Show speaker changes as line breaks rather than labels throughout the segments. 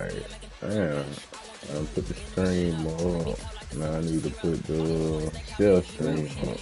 Alright. Damn. I put the stream up. Now I need to put the shell stream up.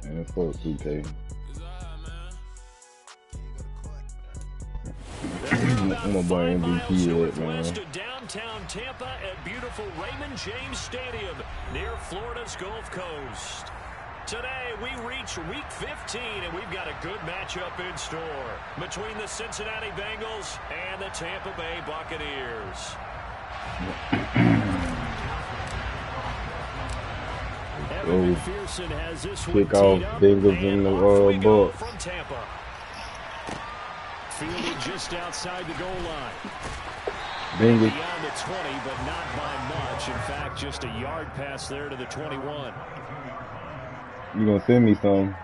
And fuck 2K. I'm a boy MVP at, man.
Downtown Tampa at beautiful Raymond James Stadium near Florida's Gulf Coast. Today we reach week 15 and we've got a good matchup in store between the Cincinnati Bengals and the Tampa Bay Buccaneers. Evan McPherson has this one
kick off Bengals in the box.
From Tampa. Fielded just outside the goal line.
Bengals.
Beyond the 20, but not by much. In fact, just a yard pass there to the 21.
You gonna send me some?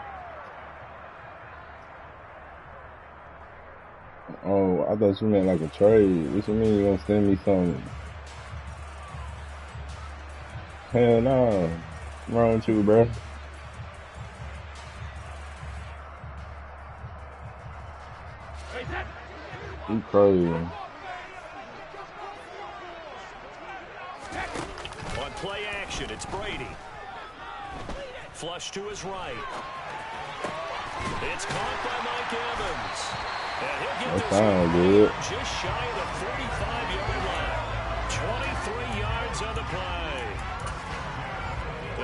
Oh, I thought you meant like a trade. What you mean you gonna send me something? Hell no. What's wrong with you, bro? You crazy.
On play action, it's Brady. Flush to his right. It's caught by Mike Evans. And he'll get this one
good.
just shy of the 45-yard line. 23 yards on the play.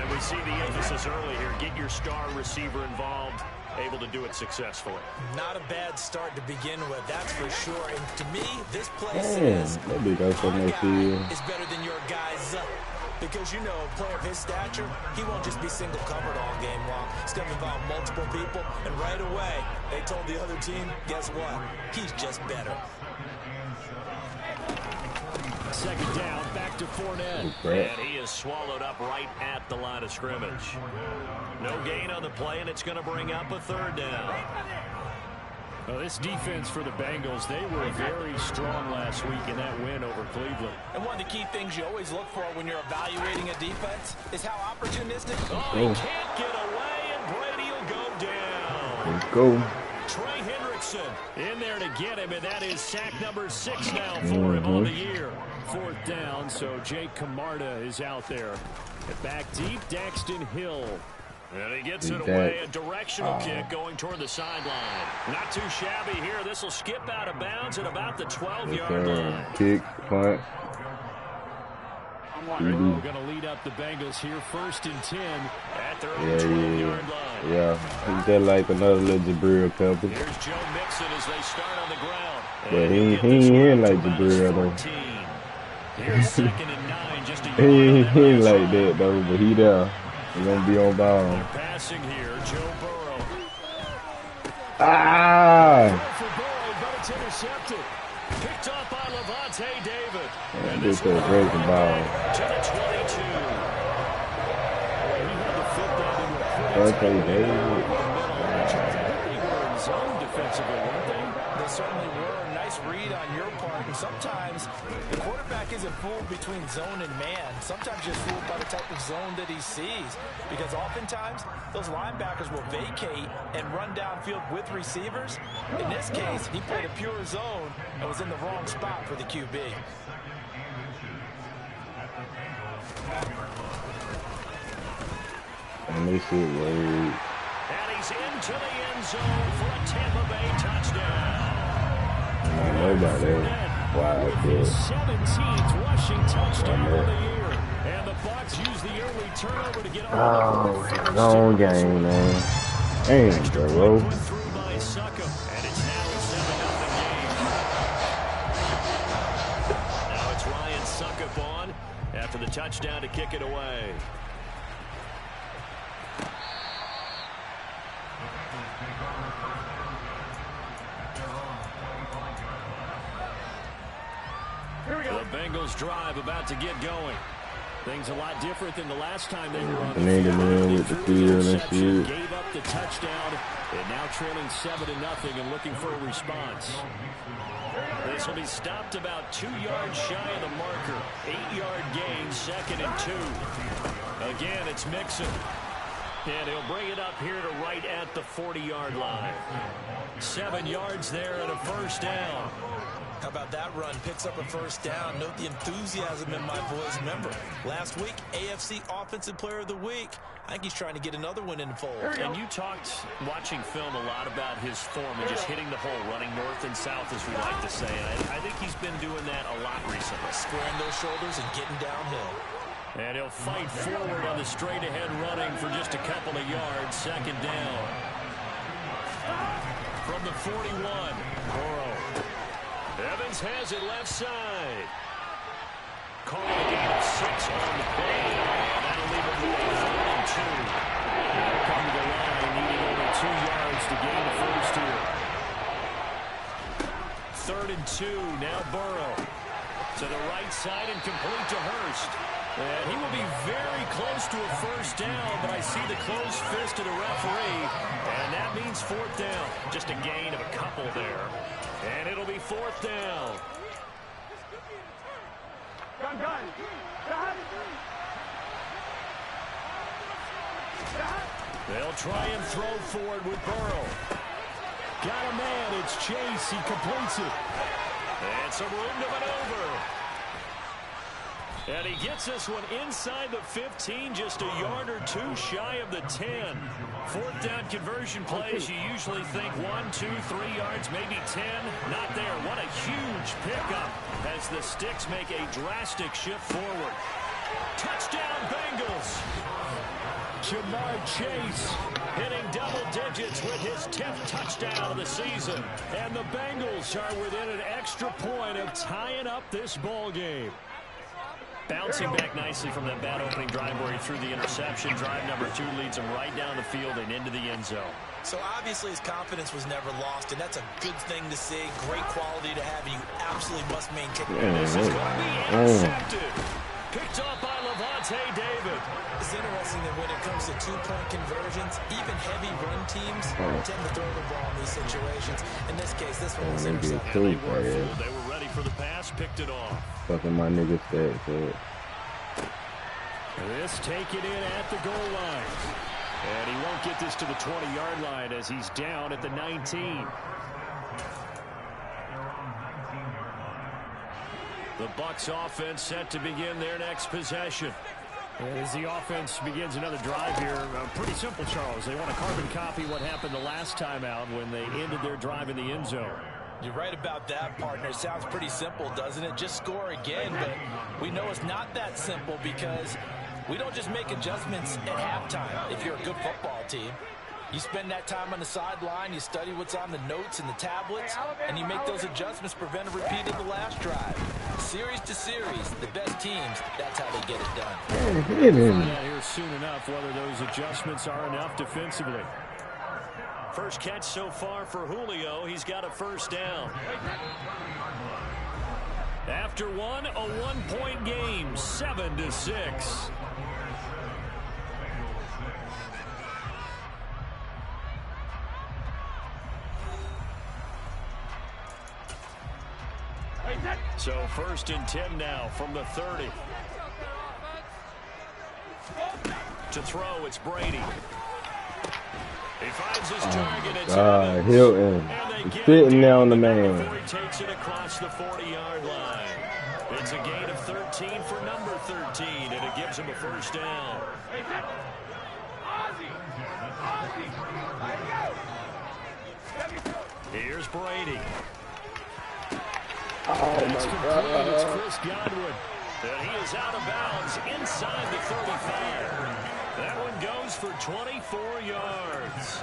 And we see the emphasis early here. Get your star receiver involved. Able to do it successfully.
Not a bad start to begin with, that's for sure. And to me, this play says
that big guy
is better than your guys. Because, you know, a player of his stature, he won't just be single covered all game long. He's going to involve multiple people. And right away, they told the other team, guess what? He's just better.
Second down, back to Fournette. And he is swallowed up right at the line of scrimmage. No gain on the play, and it's going to bring up a third down. Well, this defense for the Bengals, they were very strong last week in that win over Cleveland.
And one of the key things you always look for when you're evaluating a defense is how opportunistic.
Oh, he can't get away, and Brady will go down.
Let's go.
Trey Hendrickson in there to get him, and that is sack number 6 now for him on the year. Fourth down, so Jake Camarda is out there. Back deep, Daxton Hill. And he gets it away, a directional kick going toward the sideline. Not too shabby here. This will skip out of bounds at about the 12-yard line.
Kick, punt.
We're going to lead up the Bengals here, 1st and 10 at their own 12-yard line.
Yeah, he's just like another little Jabril Pepper.
Here's Joe Mixon as they start on the ground.
But he ain't here like Jabril, though.
Here's 2nd and 9, just a yard.
He ain't like that, though, but he there. He's going to be on ball.
They're passing here, Joe Burrow.
Ah!
But it's intercepted. Picked up by Levante David.
And this is a great ball.
To the 22. He had to fit that into a
Okay, David.
They were in zone defensively, weren't they?
They certainly were. Nice read on your part. And sometimes the quarterback isn't fooled between zone and man. Sometimes just fooled by the type of zone that he sees. Because oftentimes, those linebackers will vacate and run downfield with receivers. In this case, he played a pure zone and was in the wrong spot for the QB.
And this shit was...
And he's into the end zone for a Tampa Bay touchdown.
I know about that. Wow,
With his 17th rushing touchdown of the year. And the Bucs use the early turnover to get
oh, long game, man. Damn, bro.
Through by Succop, and it's now a 7-0 game. Now it's Ryan Succop on after the touchdown to kick it away. Bengals drive about to get going. Things a lot different than the last time they were on the
Name
field.
with the field and shit.
Gave up the touchdown, and now trailing 7-0 and looking for a response. This will be stopped about 2 yards shy of the marker. 8-yard gain, 2nd and 2. Again, it's Mixon. And he'll bring it up here to right at the 40-yard line. 7 yards there and a first down.
How about that run? Picks up a first down. Note the enthusiasm in my voice. Remember, last week, AFC Offensive Player of the Week. I think he's trying to get another one in the fold.
And you talked, watching film, a lot about his form and just hitting the hole, running north and south, as we like to say. And I think he's been doing that a lot recently.
Squaring those shoulders and getting downhill.
And he'll fight forward on the straight-ahead running for just a couple of yards. 2nd down. From the 41, Burrow. Evans has it left side. Calling a gain of 6 on the play. That'll leave him with 3rd and 2. They'll come to the line, needing only 2 yards to gain the first here. 3rd and 2, now Burrow. To the right side and complete to Hurst. And he will be very close to a first down, but I see the closed fist of the referee, and that means 4th down. Just a gain of a couple there. And it'll be 4th down. They'll try and throw forward with Burrow. Got a man, it's Chase, he completes it. And some room to maneuver. And he gets this one inside the 15, just a yard or 2 shy of the 10. 4th down conversion plays, you usually think 1, 2, 3 yards, maybe 10. Not there. What a huge pickup as the Sticks make a drastic shift forward. Touchdown, Bengals. Jamar Chase hitting double digits with his 10th touchdown of the season. And the Bengals are within an extra point of tying up this ball game. Bouncing back nicely from that bad opening drive where he threw the interception. Drive number 2 leads him right down the field and into the end zone.
So obviously his confidence was never lost, and that's a good thing to see. Great quality to have, and you absolutely must maintain.
This is going to be intercepted. Picked off by Lavonte David.
It's interesting that when it comes to 2-point conversions, even heavy run teams tend to throw the ball in these situations. In this case, this one was intercepted.
They were ready for the pass, picked it off.
Fucking my nigga said so.
This taken in at the goal line. And he won't get this to the 20-yard line as he's down at the 19. The Bucs offense set to begin their next possession. And as the offense begins another drive here, pretty simple, Charles. They want to carbon copy what happened the last time out when they ended their drive in the end zone.
You're right about that, partner. It sounds pretty simple, doesn't it? Just score again, but we know it's not that simple because we don't just make adjustments at halftime if you're a good football team. You spend that time on the sideline, you study what's on the notes and the tablets, and you make those adjustments, prevent a repeat of the last drive. Series to series, the best teams, that's how they get it done.
We'll find out here soon enough whether those adjustments are enough defensively. First catch so far for Julio. He's got a first down. After one, a 1-point game, 7-6. So 1st and 10 now from the 30. To throw, it's Brady. He finds his target. It's
Hilton. He's sitting there on the man.
Before he takes it across the 40-yard line. It's a gain of 13 for number 13, and it gives him a first down. Here's Brady.
Oh,
That's
my
complete.
God.
It's Chris Godwin. And he is out of bounds inside the 35. That one goes for 24 yards.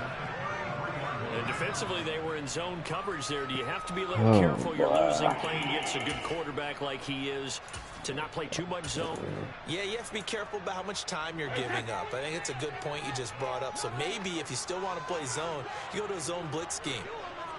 And defensively, they were in zone coverage there. Do you have to be a little careful? You're losing playing against a good quarterback like he is to not play too much zone?
Yeah, you have to be careful about how much time you're giving up. I think it's a good point you just brought up. So maybe if you still want to play zone, you go to a zone blitz scheme.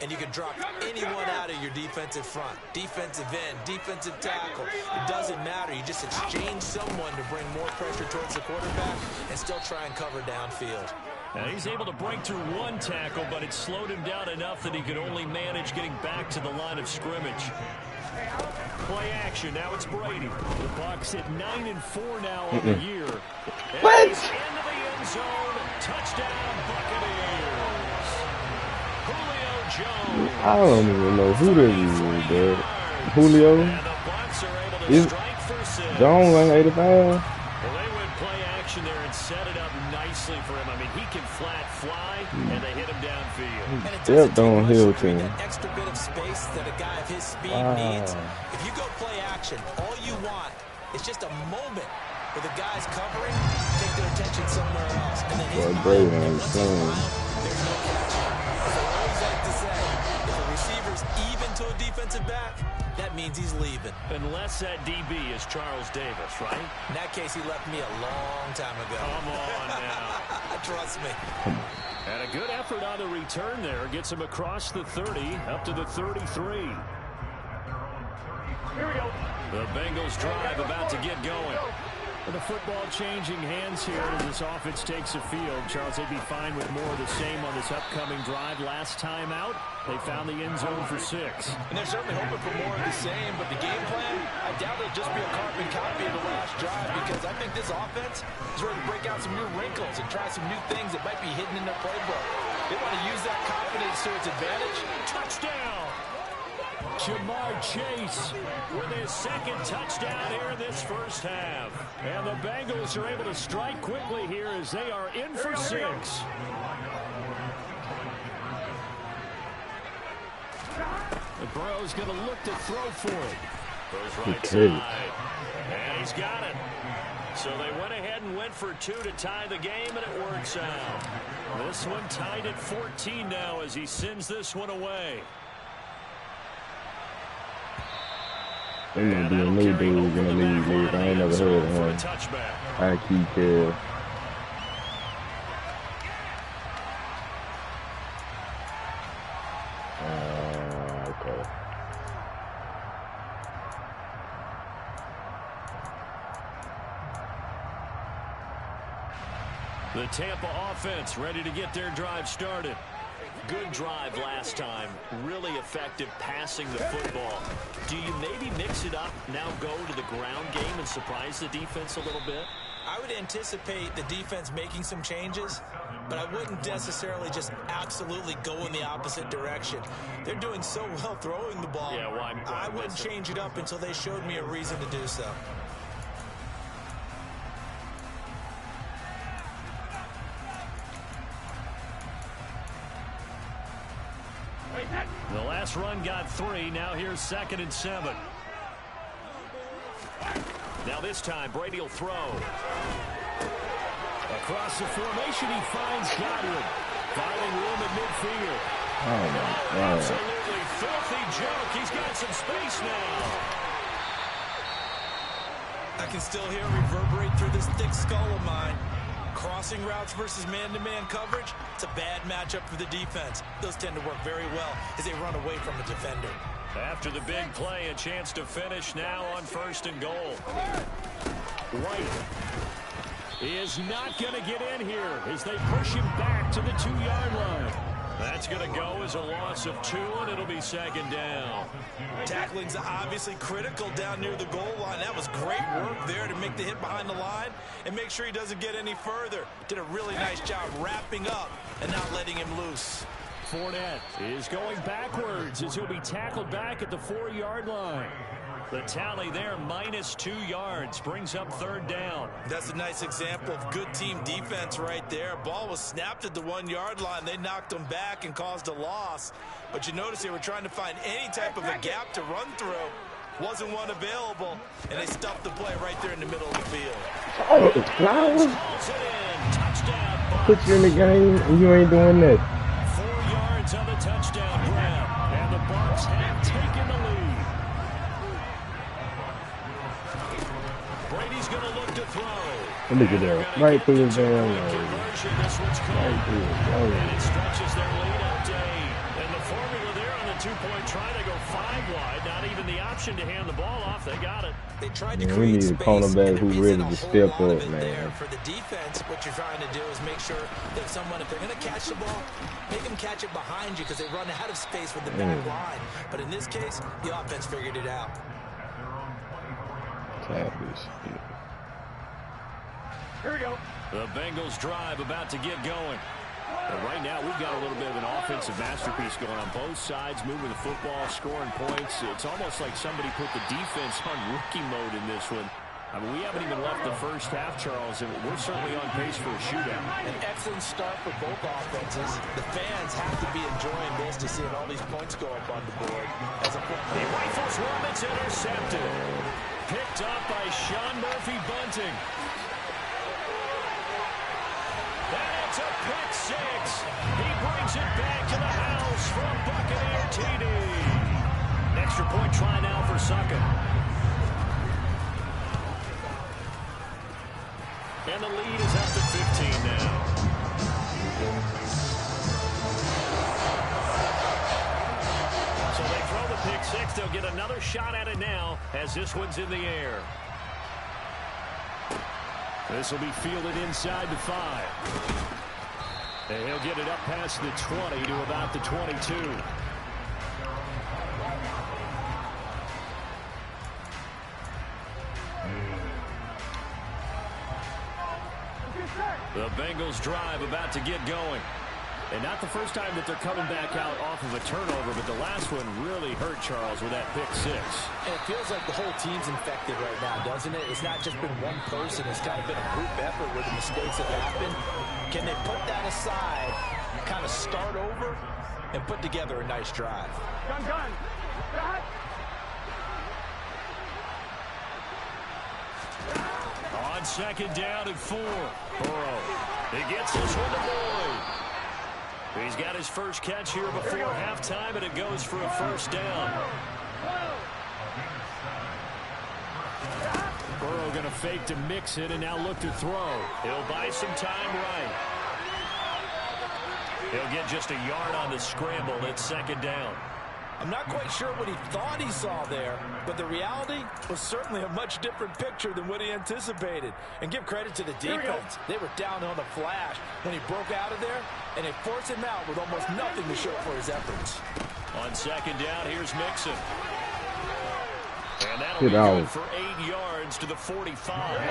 and you can drop anyone out of your defensive front. Defensive end, defensive tackle. It doesn't matter. You just exchange someone to bring more pressure towards the quarterback and still try and cover downfield.
And he's able to break through one tackle, but it slowed him down enough that he could only manage getting back to the line of scrimmage. Play action. Now it's Brady. The Bucs at 9-4 now on the year.
What?
Into the end zone. Touchdown, Buccaneers. Julio Jones.
I don't even know who that is, dude. Julio?
And the Bucs are able to
Is
strike for 6.
Jones like 85?
Well, they went play action there and set it up nicely for him. I mean, he can flat fly, and they hit him downfield.
And it doesn't take much
downhill
to
to
create
him.
that extra bit of space that a guy of his speed needs. If you go play action, all you want is just a moment where the guys covering take their attention somewhere else. And then his mind, and once he's around, there's no catch. As I always like to say, if a receiver's even to a defensive back, that means he's leaving.
Unless that DB is Charles Davis, right?
In that case, he left me a long time ago.
Come on now.
Trust me.
And a good effort on the return there. Gets him across the 30, up to the 33. Here we go. The Bengals drive about to get going. And the football changing hands here as this offense takes the field. Charles, they'd be fine with more of the same on this upcoming drive. Last time out, they found the end zone for 6.
And they're certainly hoping for more of the same, but the game plan, I doubt it'll just be a carbon copy of the last drive, because I think this offense is ready to break out some new wrinkles and try some new things that might be hidden in their playbook. They want to use that confidence to its advantage.
Touchdown! Jamar Chase with his second touchdown here in this first half. And the Bengals are able to strike quickly here as they are in for 6. The Burrow's going to look to throw for it. Goes right side. And he's got it. So they went ahead and went for 2 to tie the game, and it works out. This one tied at 14 now as he sends this one away.
There might be a new dude gonna leave. I ain't never heard of him. I keep care. Okay.
The Tampa offense ready to get their drive started. Good drive last time. Really effective passing the football. Do you maybe mix it up, now go to the ground game and surprise the defense a little bit?
I would anticipate the defense making some changes, but I wouldn't necessarily just absolutely go in the opposite direction. They're doing so well throwing the ball.
Yeah, why
I wouldn't change it up until they showed me a reason to do so.
The last run got 3. Now here's 2nd and 7. Now this time, Brady will throw. Across the formation, he finds Godwin. Finding room at midfield.
Oh, my God.
Absolutely filthy joke. He's got some space now.
I can still hear it reverberate through this thick skull of mine. Crossing routes versus man-to-man coverage, it's a bad matchup for the defense. Those tend to work very well as they run away from a defender.
After the big play, a chance to finish now on 1st and goal. White is not going to get in here as they push him back to the 2-yard line. That's going to go as a loss of 2, and it'll be 2nd down.
Tackling's obviously critical down near the goal line. That was great work there to make the hit behind the line and make sure he doesn't get any further. Did a really nice job wrapping up and not letting him loose.
Fournette is going backwards as he'll be tackled back at the 4-yard line. The tally there, -2 yards, brings up 3rd down.
That's a nice example of good team defense right there. Ball was snapped at the 1-yard line. They knocked him back and caused a loss. But you notice they were trying to find any type of a gap to run through. Wasn't one available, and they stuffed the play right there in the middle of the field.
Oh, Flowers.
Touchdown.
Put you in the game, and you ain't doing that.
4 yards on the touchdown grab, and the Bucs have taken the lead. Brady's going to look to throw.
Look at that. Right through his damn leg.
This one's caught.
Right through his leg.
And it stretches their lead out to 8. And the formula 2-point try. They go 5 wide. Not even the option to hand the ball off. They got it.
They tried to
Man, we
create
need a
space,
cornerback
and
who
there
ready
isn't
to
a whole
step
lot of
up,
it
man.
there. For the defense, what you're trying to do is make sure that if they're going to catch the ball, make them catch it behind you because they run out of space with the back line. But in this case, the offense figured it out.
Here we go. The Bengals drive about to get going. But right now, we've got a little bit of an offensive masterpiece going on both sides, moving the football, scoring points. It's almost like somebody put the defense on rookie mode in this one. I mean, we haven't even left the first half, Charles, and we're certainly on pace for a shootout.
An excellent start for both offenses. The fans have to be enjoying this to see all these points go up on the board.
He rifles one, it's intercepted. Picked up by Sean Murphy-Bunting. And it's a pick six. He brings it back to the house for a Buccaneer TD. Extra point try now for Suckin. And the lead is up to 15 now. So they throw the pick six. They'll get another shot at it now as this one's in the air. This will be fielded inside the 5. And he'll get it up past the 20 to about the 22. The Bengals drive about to get going. And not the first time that they're coming back out off of a turnover, but the last one really hurt Charles with that pick six.
And it feels like the whole team's infected right now, doesn't it? It's not just been one person. It's kind of been a group effort where the mistakes have happened. Can they put that aside, kind of start over, and put together a nice drive?
Gun. On second down and 4. Burrow. He gets this one to Boyd. He's got his first catch here before halftime, and it goes for a first down. Burrow going to fake to mix it and now look to throw. He'll buy some time right. He'll get just a yard on the scramble. It's second down.
I'm not quite sure what he thought he saw there, but the reality was certainly a much different picture than what he anticipated. And give credit to the defense. They were down on the flash when he broke out of there, and they forced him out with almost nothing to show for his efforts.
On second down, here's Mixon. And that'll be good for 8 yards to the 45.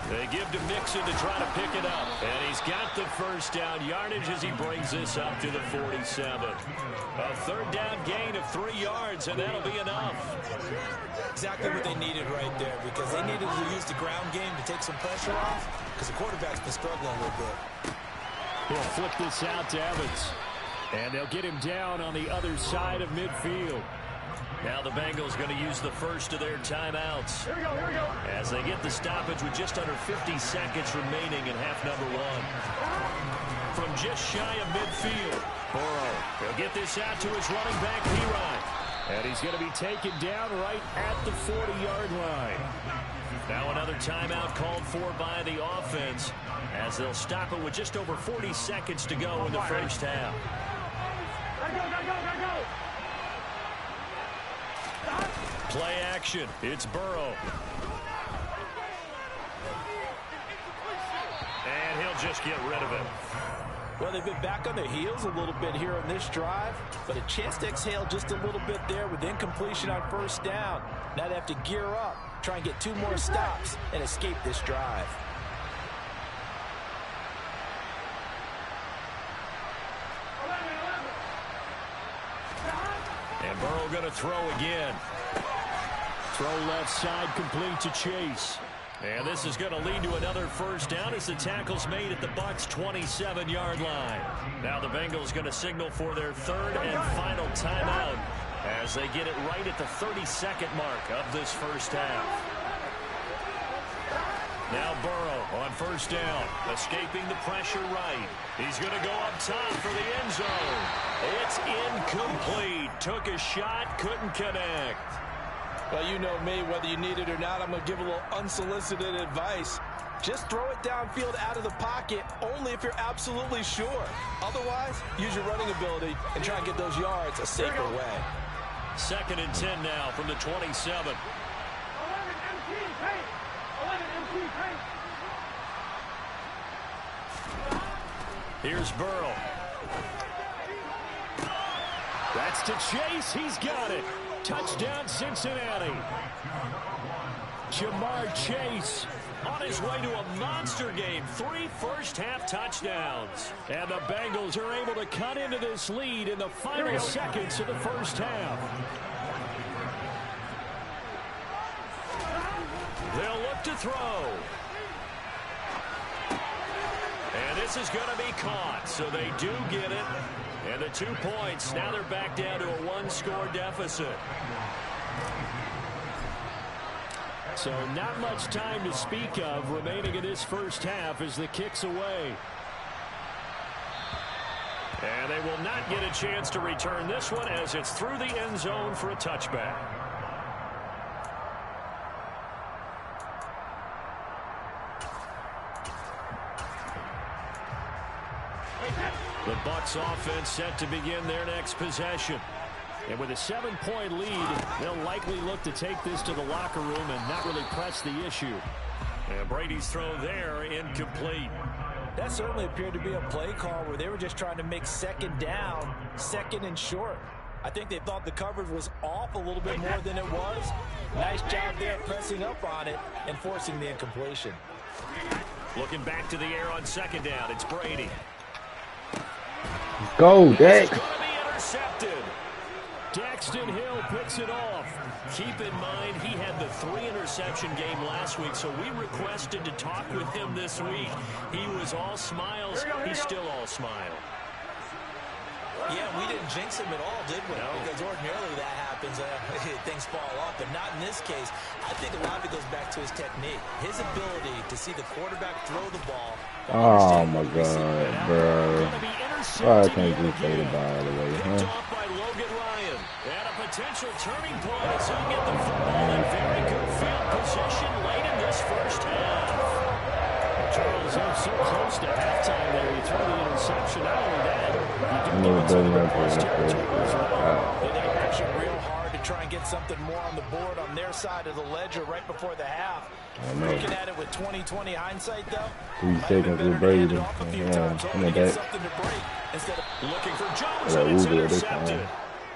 They give to Mixon to try to pick it up. And he's got the first down yardage as he brings this up to the 47. A third down gain of 3 yards, and that'll be enough.
Exactly what they needed right there, because they needed to use the ground game to take some pressure off, because the quarterback's been struggling a little bit.
He'll flip this out to Evans. And they'll get him down on the other side of midfield. Now the Bengals going to use the first of their timeouts. Here we go. As they get the stoppage with just under 50 seconds remaining in half number 1. From just shy of midfield, Burrow. He'll get this out to his running back, P-Rod. And he's going to be taken down right at the 40-yard line. Now another timeout called for by the offense as they'll stop it with just over 40 seconds to go in the first half. Go. Play action. It's Burrow. And he'll just get rid of it.
Well, they've been back on their heels a little bit here on this drive, but a chance to exhale just a little bit there with incompletion on first down. Now they have to gear up, try and get 2 more stops, and escape this drive.
And Burrow going to throw again. Throw left side complete to Chase. And this is going to lead to another first down as the tackle's made at the Bucs' 27-yard line. Now the Bengals going to signal for their third and final timeout as they get it right at the 32nd mark of this first half. Now Burrow on first down, escaping the pressure right. He's going to go up top for the end zone. It's incomplete. Took a shot, couldn't connect.
Well, you know me, whether you need it or not, I'm going to give a little unsolicited advice. Just throw it downfield out of the pocket only if you're absolutely sure. Otherwise, use your running ability and try and get those yards a safer way.
2nd and 10 now from the 27. Here's Burrow. That's to Chase. He's got it. Touchdown, Cincinnati. Jamar Chase on his way to a monster game. 3 first-half touchdowns. And the Bengals are able to cut into this lead in the final seconds of the first half. They'll look to throw. And this is going to be caught, so they do get it. And the 2 points, now they're back down to a 1-score deficit. So not much time to speak of remaining in this first half as the kick's away. And they will not get a chance to return this one as it's through the end zone for a touchback. The Bucs offense set to begin their next possession. And with a 7-point lead, they'll likely look to take this to the locker room and not really press the issue. And Brady's throw there incomplete.
That certainly appeared to be a play call where they were just trying to make 2nd down, 2nd and short. I think they thought the coverage was off a little bit more than it was. Nice job there pressing up on it and forcing the incompletion.
Looking back to the air on 2nd down, it's Brady.
Go, Dak.
It's going to be intercepted. Daxton Hill picks it off. Keep in mind, he had the 3-interception game last week, so we requested to talk with him this week. He was all smiles. He's still all smile.
Yeah, we didn't jinx him at all, did we? No. Because ordinarily that happens, things fall off, but not in this case. I think a lot of it goes back to his technique, his ability to see the quarterback throw the ball.
Oh my God, bro. Why can't you play the ball all the way, huh?
Off by Logan Ryan. And a potential turning point as he'll get the football in very good field position late in this first half. Charles, they're so close to halftime there. He threw the interception. Not only that, he did some territory as well.
They were pushing real hard to try and get something more on the board on their side of the ledger right before the half. Looking at it with 20/20 hindsight, though,
3 seconds with Brady. Yeah, come on, Dak.
Instead of looking for Jones, and it's intercepted.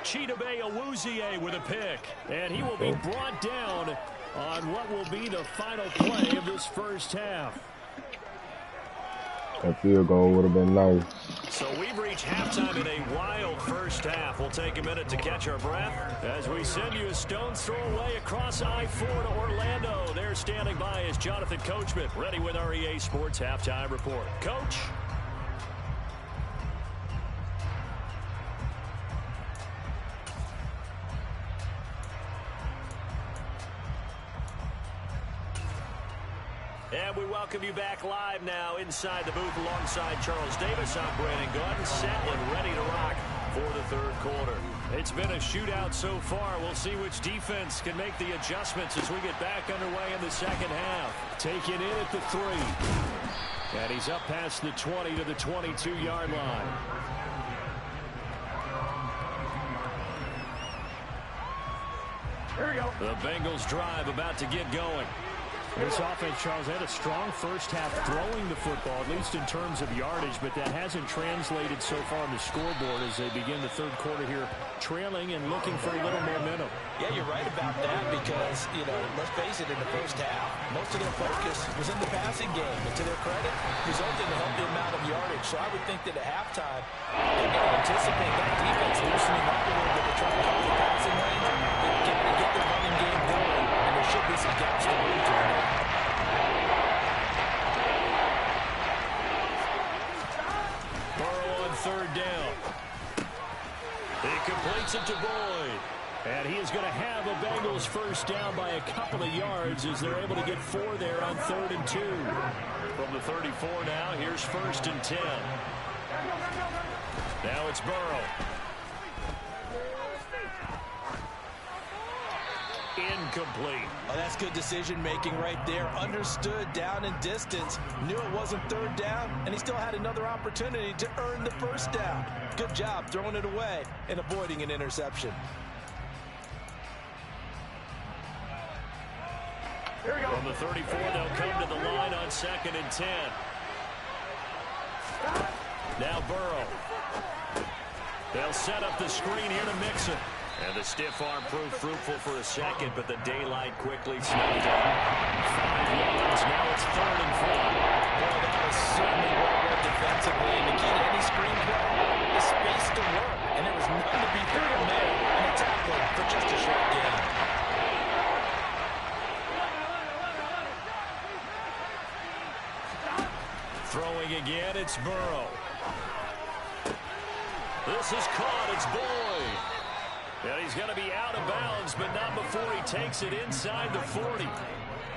Chidobe Awuzie with a pick, and he will be brought down on what will be the final play of this first half.
That field goal would have been nice.
So we've reached halftime in a wild first half. We'll take a minute to catch our breath as we send you a stone's throw away across I-4 to Orlando. There standing by is Jonathan Coachman, ready with our EA Sports Halftime Report. Coach? And we welcome you back live now inside the booth alongside Charles Davis. I'm Brandon Gaudin, set and ready to rock for the third quarter. It's been a shootout so far. We'll see which defense can make the adjustments as we get back underway in the second half. Taken in at the 3. And he's up past the 20 to the 22-yard line. Here we go. The Bengals drive about to get going. This offense, Charles, had a strong first half throwing the football, at least in terms of yardage, but that hasn't translated so far on the scoreboard as they begin the third quarter here, trailing and looking for a little momentum.
Yeah, you're right about that because, you know, let's face it, in the first half, most of their focus was in the passing game, and to their credit, resulted in a healthy amount of yardage. So I would think that at halftime, they're going to anticipate that defense loosening up a little bit to try to cover the passing lanes and get the running game going, and there should be some gaps to move to.
Third down. He completes it to Boyd. And he is going to have a Bengals first down by a couple of yards as they're able to get 4 there on 3rd and 2. From the 34 now, here's 1st and 10. Now it's Burrow. incomplete.
Oh, that's good decision-making right there. Understood down and distance. Knew it wasn't third down, and he still had another opportunity to earn the first down. Good job throwing it away and avoiding an interception.
Here we go. From the 34, they'll come to the line on 2nd and 10. Now Burrow. They'll set up the screen here to Mixon. And the stiff arm proved fruitful for a second, but the daylight quickly snuffed out. 5 yards, now it's 3rd and 4.
Boy, that was certainly well read defensively. And the key to any screen play is space to work. And there was none to be found there. And a tackle for just a short gain.
Throwing again, it's Burrow. This is caught, it's Boyd. And he's going to be out of bounds, but not before he takes it inside the 40.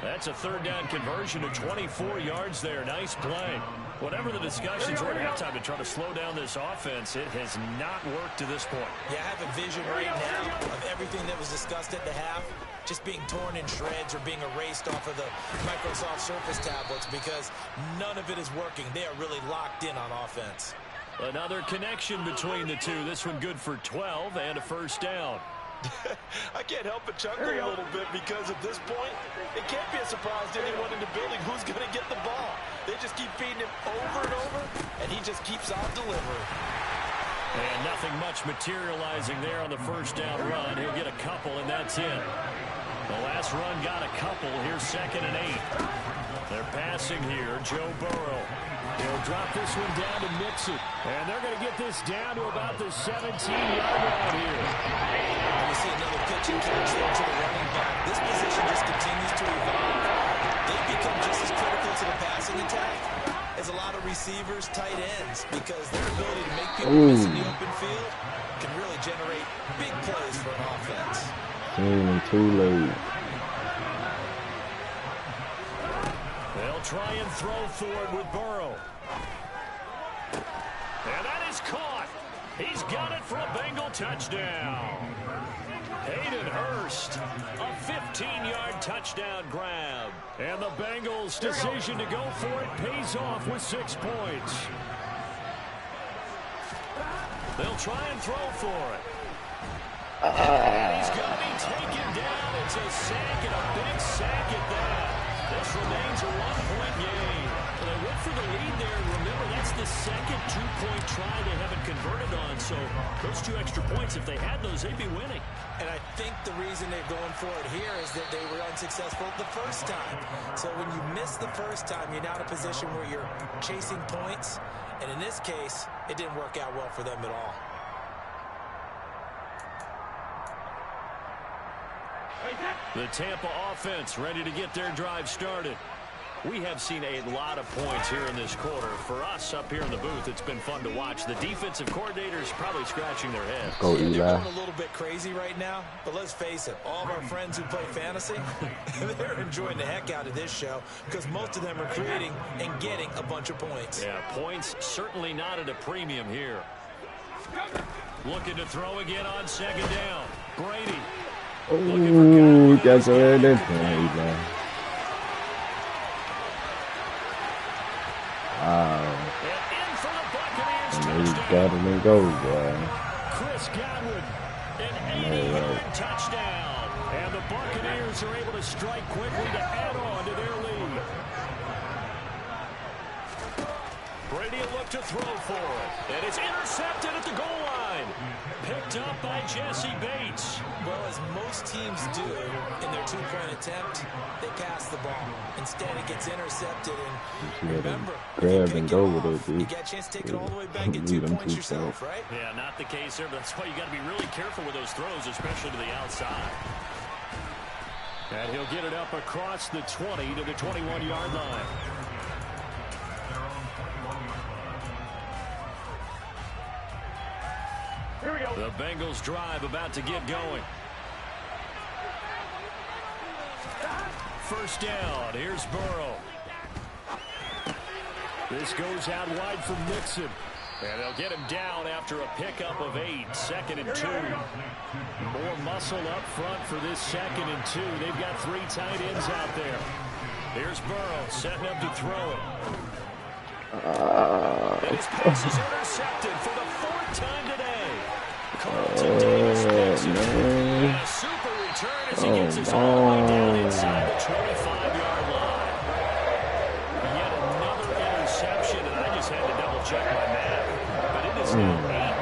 That's a 3rd down conversion of 24 yards there. Nice play. Whatever the discussions were at halftime to try to slow down this offense, it has not worked to this point.
Yeah, I have a vision right now of everything that was discussed at the half just being torn in shreds or being erased off of the Microsoft Surface tablets because none of it is working. They are really locked in on offense.
Another connection between the two. This one good for 12 and a 1st down.
I can't help but chuckle a little bit because at this point, it can't be a surprise to anyone in the building who's going to get the ball. They just keep feeding him over and over, and he just keeps on delivering.
And nothing much materializing there on the 1st down run. He'll get a couple, and that's it. The last run got a couple. Here's 2nd and 8. They're passing here. Joe Burrow. He'll drop this one down to Mixon. And they're going to get this down to about the 17-yard line here.
And we see another pitch and catch there to the running back. This position just continues to evolve. They've become just as critical to the passing attack as a lot of receivers, tight ends, because their ability to make people miss in the open field can really generate big plays for an offense.
Too late.
They'll try and throw forward with Burrow. And that is caught. He's got it for a Bengal touchdown. Hayden Hurst, a 15-yard touchdown grab. And the Bengals' decision to go for it pays off with 6 points. They'll try and throw for it. And he's going to be taken down. It's a sack and a big sack at that. This remains a 1-point game. Well, they went for the lead there. Remember, that's the second 2-point try they haven't converted on. So those 2 extra points, if they had those, they'd be winning.
And I think the reason they're going for it here is that they were unsuccessful the first time. So when you miss the first time, you're now in a position where you're chasing points. And in this case, it didn't work out well for them at all.
The Tampa offense ready to get their drive started. We have seen a lot of points here in this quarter. For us up here in the booth, it's been fun to watch. The defensive coordinators probably scratching their heads.
Go, Eli.
They're going a little bit crazy right now, but let's face it, all of our friends who play fantasy, they're enjoying the heck out of this show because most of them are creating and getting a bunch of points.
Yeah, points certainly not at a premium here. Looking to throw again on 2nd down. Brady.
Ooh, that's where it is. Wow. And he's got him and go, boy.
Chris Godwin, an 80-yard touchdown. And the Buccaneers are able to strike quickly to add on to their lead. Brady will look to throw for it. And it's intercepted at the goal line. Picked up by Jesse Bates.
Well, as most teams do in their 2-point attempt, they pass the ball. Instead, it gets intercepted. And remember,
grab and go with it, dude.
You got a chance to take it all the way back at 2 points yourself, right?
Yeah, not the case there, but that's why you got to be really careful with those throws, especially to the outside. And he'll get it up across the 20 to the 21-yard line. Here we go. The Bengals drive about to get going. 1st down. Here's Burrow. This goes out wide for Mixon. And they'll get him down after a pickup of 8, 2nd and 2. More muscle up front for this 2nd and 2. They've got 3 tight ends out there. Here's Burrow setting up to throw it. And his pass is intercepted for the 4th time today. Carlton Davis makes it. And a super return as he gets his all the way down inside the 25-yard line. Yet another interception, and I just had to double-check my math. But it is now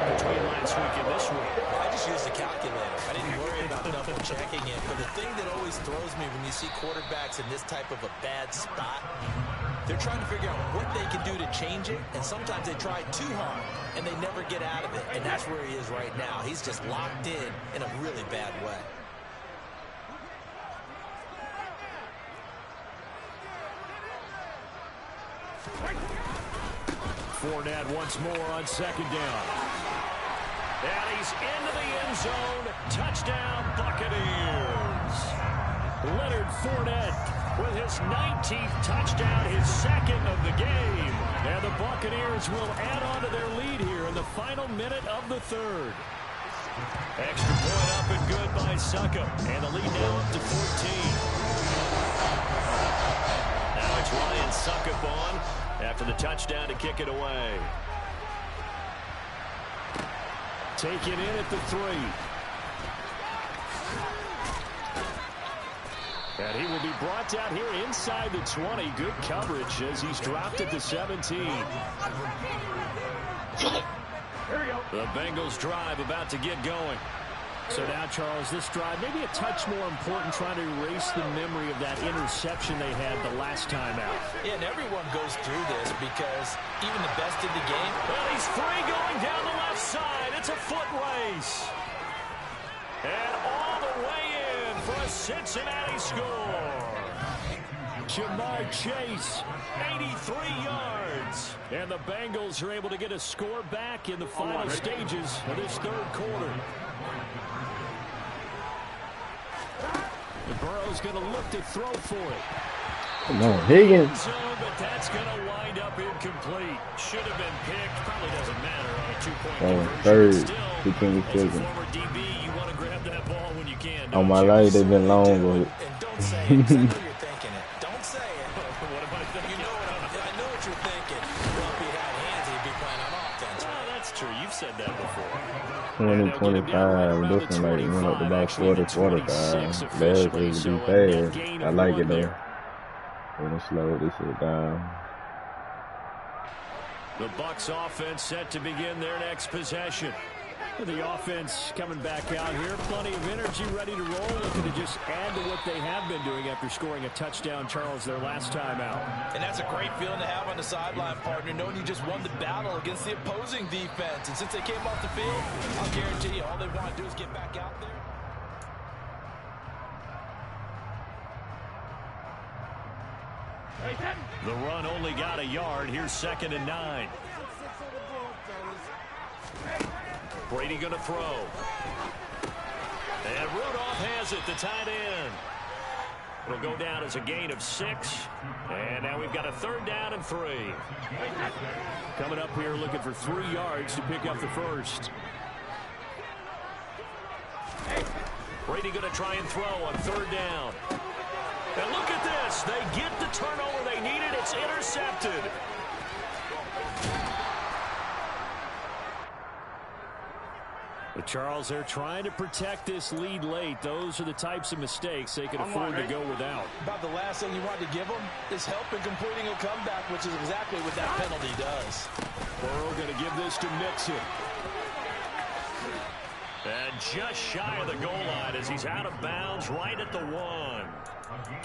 8 between last week and this week.
I just used the calculator. I didn't worry about double-checking it. But the thing that always throws me when you see quarterbacks in this type of a bad spot, they're trying to figure out what they can do to change it, and sometimes they try too hard, and they never get out of it. And that's where he is right now. He's just locked in a really bad way.
Fournette once more on 2nd down. And he's into the end zone. Touchdown, Buccaneers. Leonard Fournette with his 19th touchdown, his 2nd of the game. And the Buccaneers will add on to their lead here in the final minute of the 3rd. Extra point up and good by Succop. And the lead now up to 14. Now it's Ryan Succop on after the touchdown to kick it away. Taken in at the 3. And he will be brought down here inside the 20. Good coverage as he's dropped at the 17. The Bengals drive about to get going. So now, Charles, this drive maybe a touch more important, trying to erase the memory of that interception they had the last time out.
Yeah, and everyone goes through this because even the best in the game.
Well, he's free going down the left side. It's a foot race. And all the way in for a Cincinnati score. Ja'Marr Chase, 83 yards. And the Bengals are able to get a score back in the final stages of this 3rd quarter. Burrow's going to look to throw for it.
Come on, Higgins.
But that's going to wind up incomplete. Should have been picked. Probably doesn't matter on a 2-point conversion.
3rd, between the children.
Former DB, you want to grab that ball when you can.
On my life, they've been long, but.
And don't say it, 'cause I know you're thinking it. Don't say it.
What am I thinking?
You know I know what you're thinking. Well, if he had hands, he'd be playing on offense.
Oh, that's true. You've said that before.
20-25, different, like, went up to about 40-45. Bears is be fast. I like it, though. Gonna slow this shit down.
The Bucs offense set to begin their next possession. The offense coming back out here. Plenty of energy, ready to roll. Looking to just add to what they have been doing after scoring a touchdown, Charles, their last time out.
And that's a great feeling to have on the sideline, partner, knowing you just won the battle against the opposing defense. And since they came off the field, I'll guarantee you all they want to do is get back out there.
The run only got a yard. Here's 2nd and 9. Brady going to throw. And Rudolph has it, the tight end. It'll go down as a gain of 6. And now we've got a 3rd down and 3. Coming up here looking for 3 yards to pick up the 1st. Brady going to try and throw on 3rd down. And look at this. They get the turnover they needed. It's intercepted. But Charles, they're trying to protect this lead late. Those are the types of mistakes they can afford to go without.
About the last thing you want to give them is help in completing a comeback, which is exactly what that penalty does.
Burrow going to give this to Mixon. And just shy of the goal line as he's out of bounds right at the 1.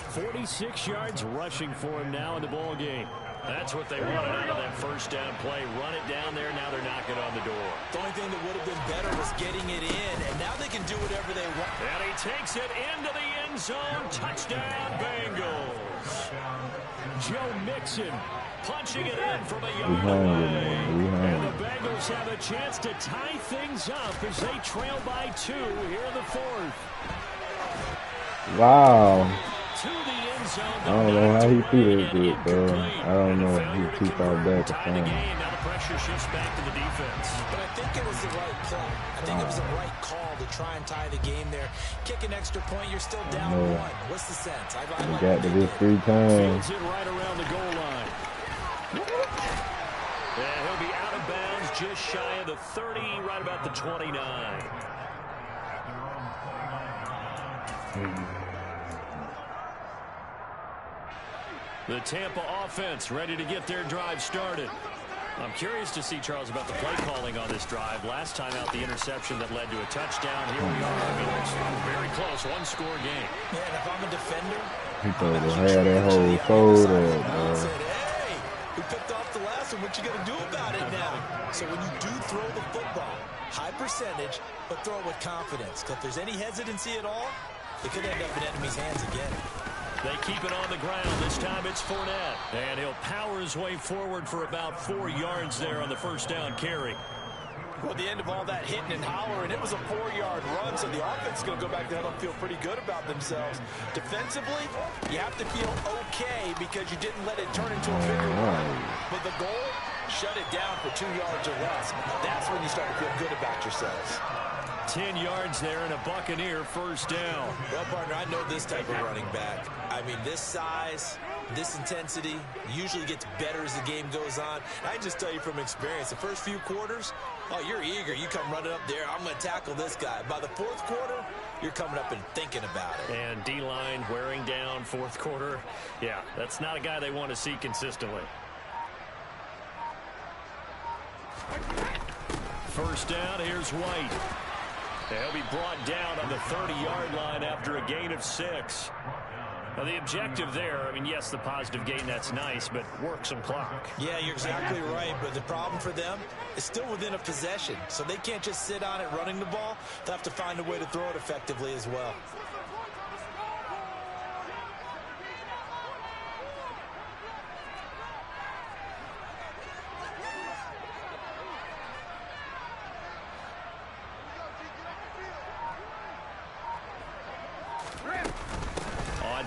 46 yards rushing for him now in the ball game. That's what they wanted out of that 1st down play. Run it down there. Now they're knocking on the door.
The only thing that would have been better was getting it in, and now they can do whatever they want.
And he takes it into the end zone. Touchdown, Bengals. Joe Mixon punching it in from a yard away. And the Bengals have a chance to tie things up as they trail by 2 here in the 4th.
Wow.
To the end
I don't know how he threw that bit, bro. I don't know. He's too far back to find him.
Now the pressure shifts back to the defense.
But I think it was the right play. I think it was the right call to try and tie the game there. Kick an extra point, you're still down one. What's the sense? I
he got to this 3 times.
Fields it right around the goal line. And he'll be out of bounds just shy of the 30, right about the 29. The Tampa offense ready to get their drive started. I'm curious to see, Charles, about the play calling on this drive. Last time out, the interception that led to a touchdown. Here we are. I mean, it's very close, one-score game.
Yeah, and if I'm a defender,
he thought he had that whole fold up,
I said, hey, we picked off the last one. What you going to do about it now? So when you do throw the football, high percentage, but throw it with confidence. Because if there's any hesitancy at all, it could end up in enemy's hands again.
They keep it on the ground. This time it's Fournette. And he'll power his way forward for about 4 yards there on the first down carry.
Well, at the end of all that hitting and hollering, it was a 4-yard run, so the offense is going to go back there and feel pretty good about themselves. Defensively, you have to feel okay because you didn't let it turn into a bigger run. But the goal, shut it down for 2 yards or less. That's when you start to feel good about yourselves.
10 yards there and a Buccaneer first down.
Well, partner, I know this type of running back. I mean, this size, this intensity usually gets better as the game goes on. I can just tell you from experience, the first few quarters, oh, you're eager. You come running up there, I'm going to tackle this guy. By the fourth quarter, you're coming up and thinking about it.
And D-line wearing down fourth quarter. Yeah, that's not a guy they want to see consistently. First down, here's White. He'll be brought down on the 30-yard line after a gain of 6. Now, the objective there, I mean, yes, the positive gain, that's nice, but work some clock.
Yeah, you're exactly right, but the problem for them is still within a possession, so they can't just sit on it running the ball. They'll have to find a way to throw it effectively as well.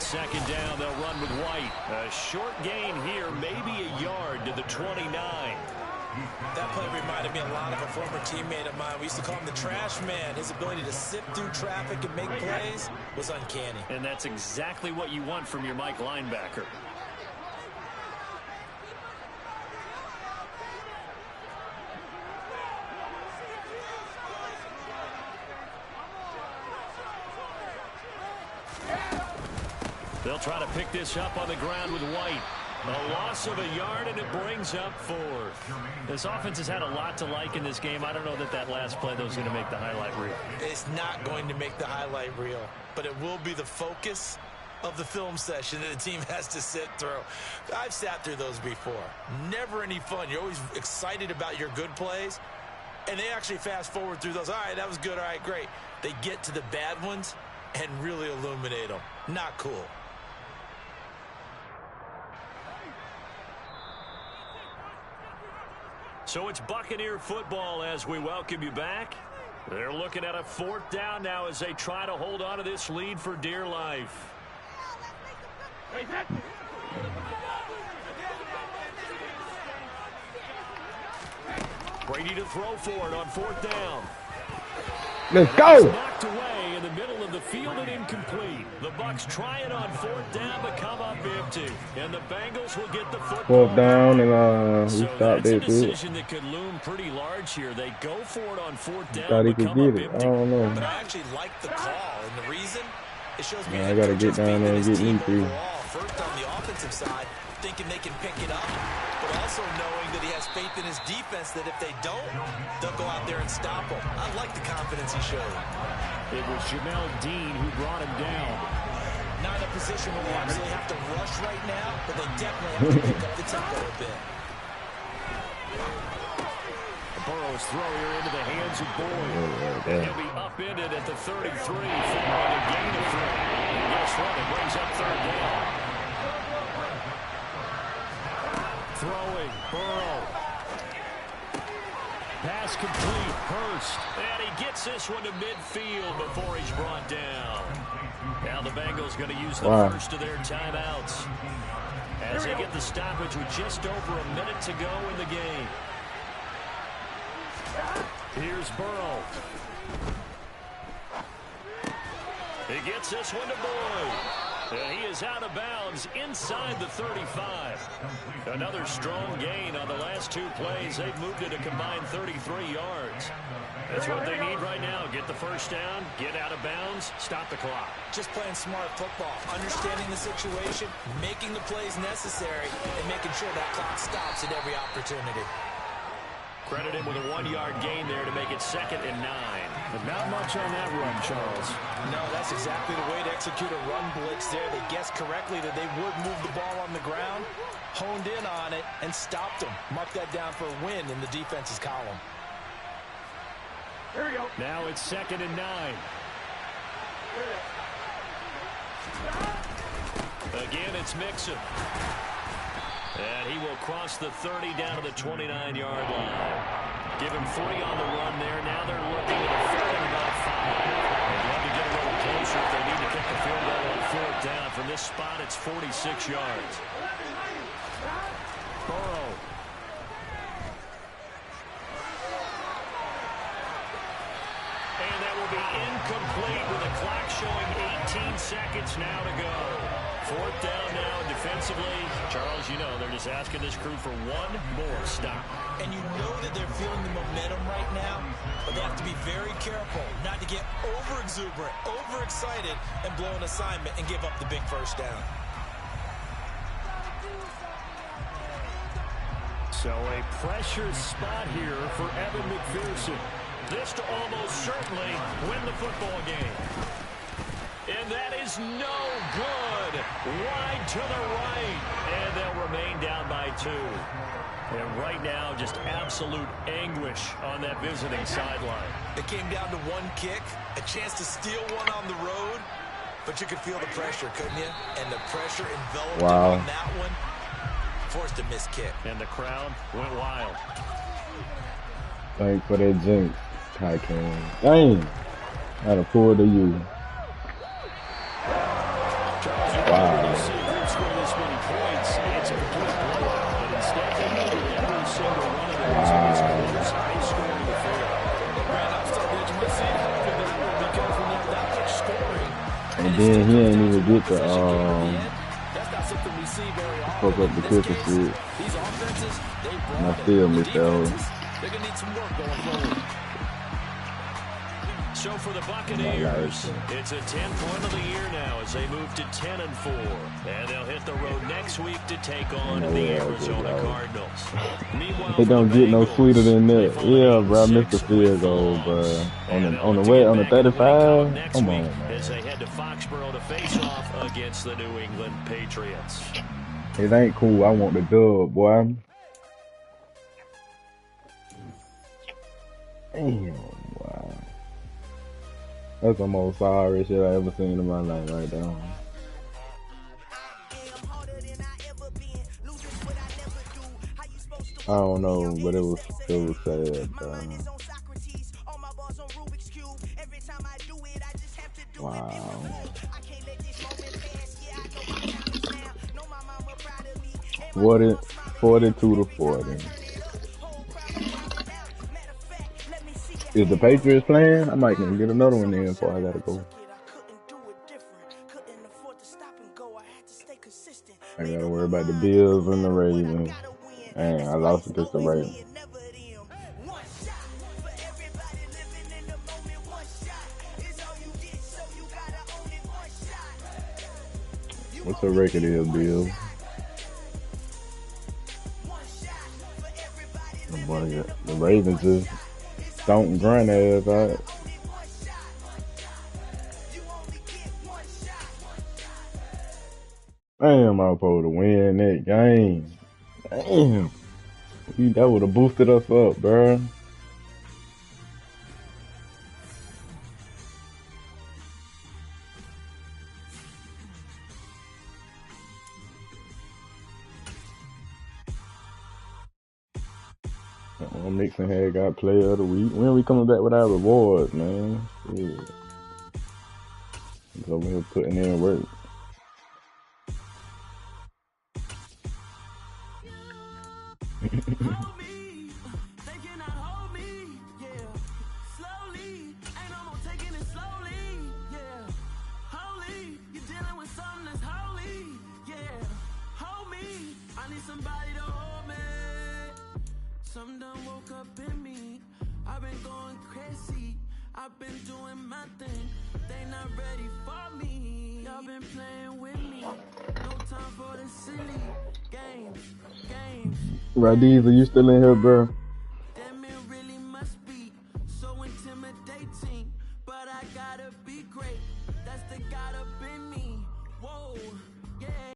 Second down, they'll run with White. A short gain here, maybe a yard to the 29.
That play reminded me a lot of a former teammate of mine. We used to call him the trash man. His ability to sift through traffic and make plays was uncanny.
And that's exactly what you want from your Mike linebacker. They'll try to pick this up on the ground with White. A loss of a yard, and it brings up 4th. This offense has had a lot to like in this game. I don't know that that last play, though, is going to make the highlight reel.
It's not going to make the highlight reel, but it will be the focus of the film session that the team has to sit through. I've sat through those before. Never any fun. You're always excited about your good plays, and they actually fast forward through those. All right, that was good. All right, great. They get to the bad ones and really illuminate them. Not cool.
So it's Buccaneer football as we welcome you back. They're looking at a 4th down now as they try to hold on to this lead for dear life. Brady to throw for it on 4th down.
Let's go.
Knocked away in the middle of the field and incomplete. The Bucs try it on 4th down but come up empty. And the Bengals will get the football.
4th down and we stopped it.
That's a decision that could loom pretty large here. They go for it on 4th down.
Thought he could get it. I don't know.
But I actually like the call, and the reason it shows me
I gotta get down there and get me through.
First on the offensive side, thinking they can pick it up, but also knowing that he has faith in his defense that if they don't, they'll go out there and stop him. I like the confidence he showed.
It was Jamel Dean who brought him down.
Not in a position where they absolutely have to rush right now, but they definitely have to pick up the tempo a bit.
Burrow's throw here into the hands of Boyd. He'll be upended at the 33, following a gain of 3. And guess what? It brings up 3rd down. Throwing, Burrow. Pass complete, Hurst. And he gets this one to midfield before he's brought down. Now the Bengals going to use the first of their timeouts as they get the stoppage with just over a minute to go in the game. Here's Burrow. He gets this one to Boyd. And he is out of bounds inside the 35. Another strong gain on the last two plays. They've moved it a combined 33 yards. That's what they need right now. Get the first down, get out of bounds, stop the clock.
Just playing smart football, understanding the situation, making the plays necessary, and making sure that clock stops at every opportunity.
Credit him with a 1-yard gain there to make it 2nd and 9.
But not much on that run, Charles.
No, that's exactly the way to execute a run blitz there. They guessed correctly that they would move the ball on the ground, honed in on it, and stopped them. Mark that down for a win in the defense's column.
Here we go. Now it's 2nd and 9. Again, it's Mixon. And he will cross the 30 down to the 29-yard line. Give him 3 on the run there. Now they're looking at a 3rd and about 5. They'd love to get a little closer if they need to kick the field goal on 4th down. From this spot, it's 46 yards. Burrow. And that will be incomplete with the clock showing 18 seconds now to go. 4th down now defensively. Charles, you know, they're just asking this crew for one more stop.
And you know that they're feeling the momentum right now, but they have to be very careful not to get over-exuberant, overexcited, and blow an assignment and give up the big first down.
So a pressure spot here for Evan McPherson. This to almost certainly win the football game. And that is no good. Wide to the right. And they'll remain down by 2. And right now, just absolute anguish on that visiting sideline.
It came down to one kick, a chance to steal one on the road. But you could feel the pressure, couldn't you? And the pressure enveloped him on that one. Forced a missed kick.
And the crowd went wild.
Thanks for that jinx, Tycoon. Dang. Had a pull to you. Wow. And then he ain't even get the fuck up the kicker shit. And I still missed that.
They're gonna need some work going forward.
So for the Buccaneers, it's a 10th win of the year now as they move to 10-4. And they'll hit the road next week to take on the Arizona Cardinals.
It don't get no sweeter than that. Yeah, bro, I missed the field goal, bro. On the 35? Come on, man.
As they head to Foxborough to face off against the New England Patriots.
It ain't cool. I want the dub, boy. Damn, wow. That's the most sorry shit I ever seen in my life right there. I don't know, but it was sad. Wow. 42 to 40. Is the Patriots playing? I might get another one in before I gotta go. I gotta worry about the Bills and the Ravens. Dang, I lost against the Ravens. What's the record here, Bill? The Ravens just don't grind ass out. Damn, I was supposed to win that game. Damn. That would have boosted us up, bruh. Mixon had got player of the week. When we coming back with our rewards, man? Yeah. over here putting in work.
Somebody to hold me. Some done woke up in me. I've been going crazy. I've been doing my thing. They not ready for me. Y'all been playing with me. No time for the silly games.
Radiz, are you still in here, bro?
That man really must be so intimidating. But I gotta be great. That's the God up in me. Whoa, yeah.